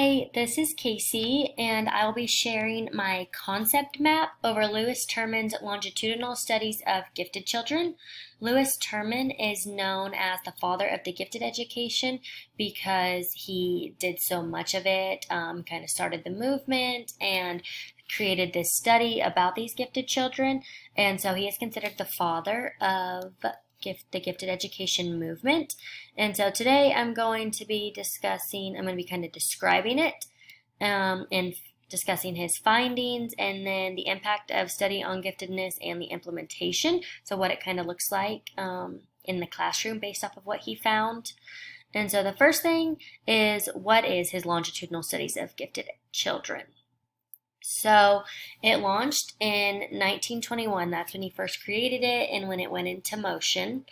Hi, this is Casey, and I'll be sharing my concept map over Lewis Terman's longitudinal studies of gifted children. Lewis Terman is known as the father of the gifted education because he did so much of it, kind of started the movement and created this study about these gifted children. And so he is considered the father of the gifted education movement. And so today I'm going to be kind of describing it and discussing his findings and then the impact of study on giftedness and the implementation. So what it kind of looks like in the classroom based off of what he found. And so the first thing is, what is his longitudinal studies of gifted children? So it launched in 1921. That's when he first created it and when it went into motion.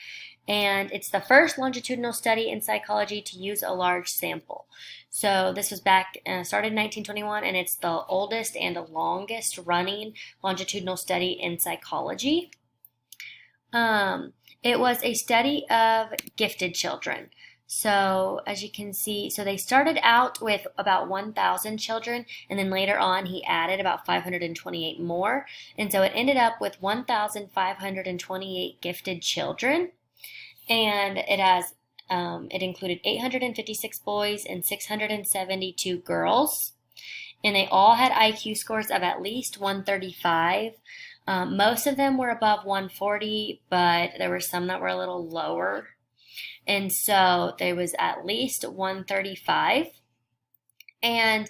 And it's the first longitudinal study in psychology to use a large sample. So this was started in 1921, and it's the oldest and longest running longitudinal study in psychology. It was a study of gifted children. So as you can see, so they started out with about 1,000 children, and then later on he added about 528 more. And so it ended up with 1,528 gifted children. And it included 856 boys and 672 girls. And they all had IQ scores of at least 135. Most of them were above 140, but there were some that were a little lower. And so there was at least 135. And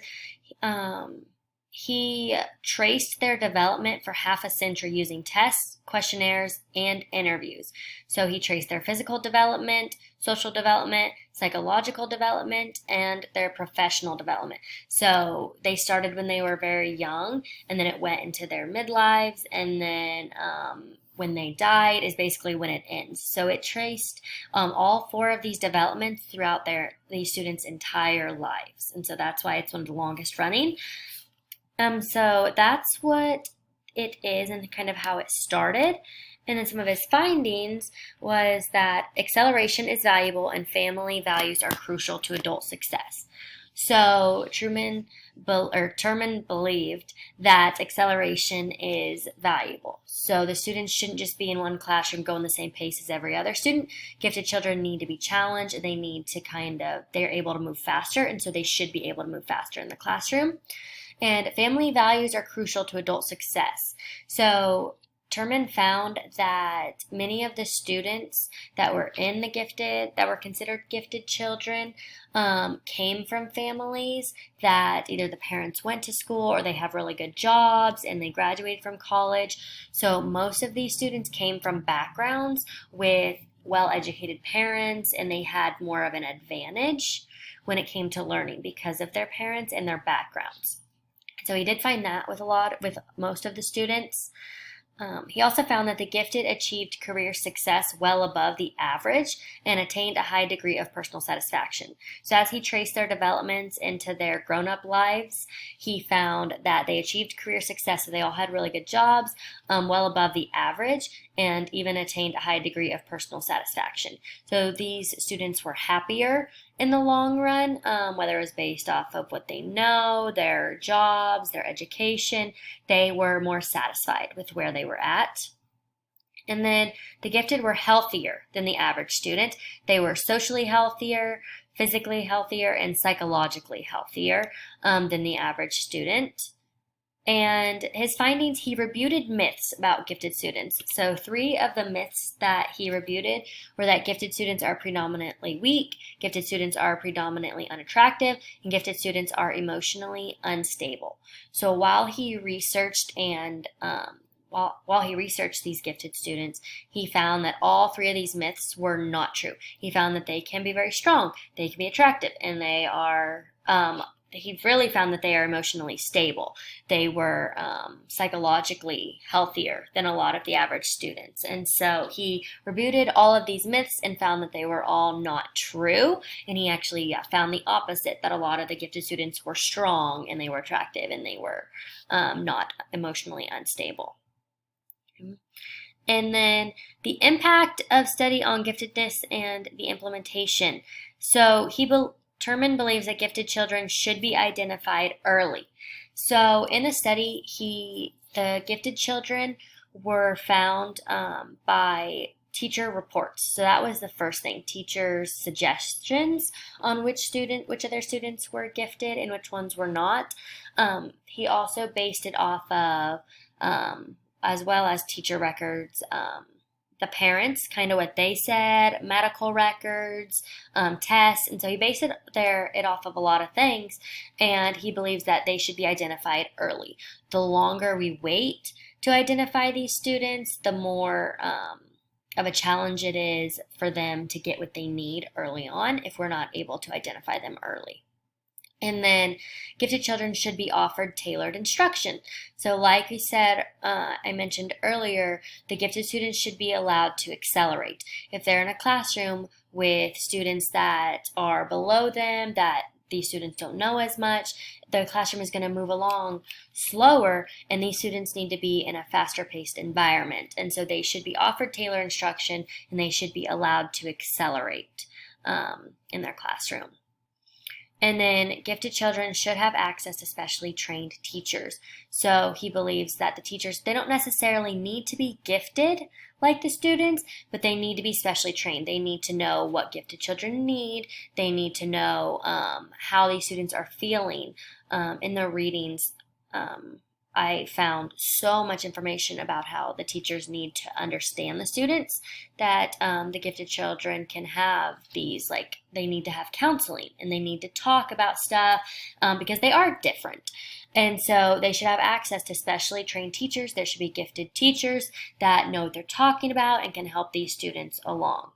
he traced their development for half a century using tests, questionnaires, and interviews. So he traced their physical development, social development, psychological development, and their professional development. So they started when they were very young, and then it went into their midlives, and then when they died is basically when it ends. So it traced all four of these developments throughout these students' entire lives. And so that's why it's one of the longest running. So that's what it is and kind of how it started. And then some of his findings was that acceleration is valuable and family values are crucial to adult success. So Terman believed that acceleration is valuable. So the students shouldn't just be in one classroom going the same pace as every other student. Gifted children need to be challenged. They need to they're able to move faster, and so they should be able to move faster in the classroom. And family values are crucial to adult success. So Terman found that many of the students that were considered gifted children, came from families that either the parents went to school or they have really good jobs and they graduated from college. So most of these students came from backgrounds with well-educated parents, and they had more of an advantage when it came to learning because of their parents and their backgrounds. So he did find that with most of the students. He also found that the gifted achieved career success well above the average and attained a high degree of personal satisfaction. So as he traced their developments into their grown-up lives, he found that they achieved career success. So they all had really good jobs, well above the average, and even attained a high degree of personal satisfaction. So these students were happier in the long run, whether it was based off of what they know, their jobs, their education. They were more satisfied with where they were at. And then the gifted were healthier than the average student. They were socially healthier, physically healthier, and psychologically healthier than the average student. And his findings, he refuted myths about gifted students. So 3 of the myths that he refuted were that gifted students are predominantly weak, gifted students are predominantly unattractive, and gifted students are emotionally unstable. So while he researched these gifted students, he found that all 3 of these myths were not true. He found that they can be very strong, they can be attractive, and he really found that they are emotionally stable. They were psychologically healthier than a lot of the average students. And so he refuted all of these myths and found that they were all not true. And he actually found the opposite, that a lot of the gifted students were strong and they were attractive and they were not emotionally unstable. And then the impact of study on giftedness and the implementation. So Terman believes that gifted children should be identified early. So in the study, the gifted children were found by teacher reports. So that was the first thing, teachers' suggestions on which of their students were gifted and which ones were not. He also based it off of, as well as teacher records, the parents, kind of what they said, medical records, tests, and so he based it off of a lot of things, and he believes that they should be identified early. The longer we wait to identify these students, the more of a challenge it is for them to get what they need early on if we're not able to identify them early. And then gifted children should be offered tailored instruction. So like we said, I mentioned earlier, the gifted students should be allowed to accelerate. If they're in a classroom with students that are below them, that these students don't know as much, the classroom is going to move along slower, and these students need to be in a faster paced environment. And so they should be offered tailored instruction, and they should be allowed to accelerate in their classroom. And then gifted children should have access to specially trained teachers. So he believes that the teachers, they don't necessarily need to be gifted like the students, but they need to be specially trained. They need to know what gifted children need. They need to know how these students are feeling in their readings. I found so much information about how the teachers need to understand the students, that the gifted children can have these, like, they need to have counseling and they need to talk about stuff because they are different. And so they should have access to specially trained teachers. There should be gifted teachers that know what they're talking about and can help these students along.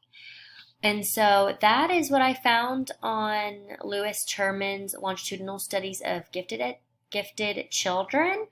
And so that is what I found on Lewis Terman's longitudinal studies of gifted children.